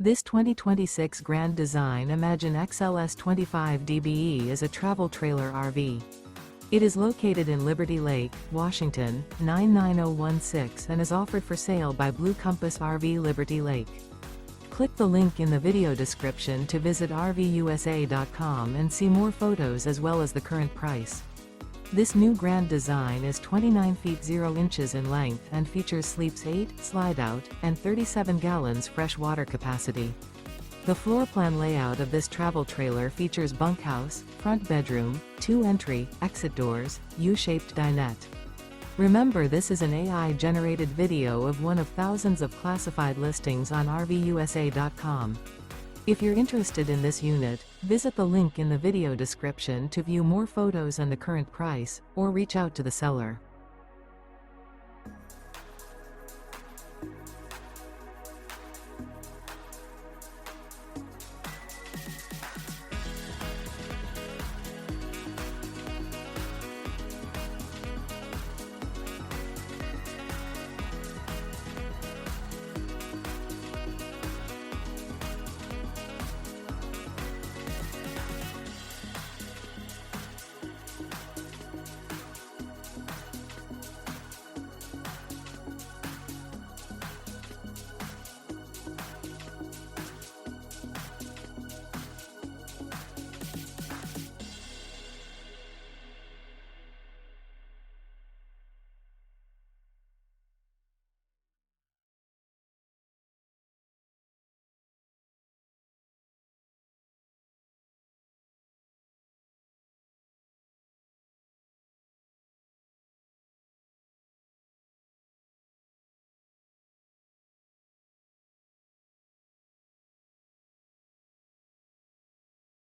This 2026 Grand Design Imagine XLS 25 dBe is a travel trailer RV. It is located in Liberty Lake, Washington, 99016 and is offered for sale by Blue Compass RV Liberty Lake. Click the link in the video description to visit RVUSA.com and see more photos as well as the current price. This new Grand Design is 29 feet 0 inches in length and features sleeps 8, Slideout, and 37 gallons fresh water capacity. The floor plan layout of this travel trailer features bunkhouse, front bedroom, 2 entry, exit doors, U-shaped dinette. Remember, this is an AI-generated video of one of thousands of classified listings on RVUSA.com. If you're interested in this unit, visit the link in the video description to view more photos and the current price, or reach out to the seller.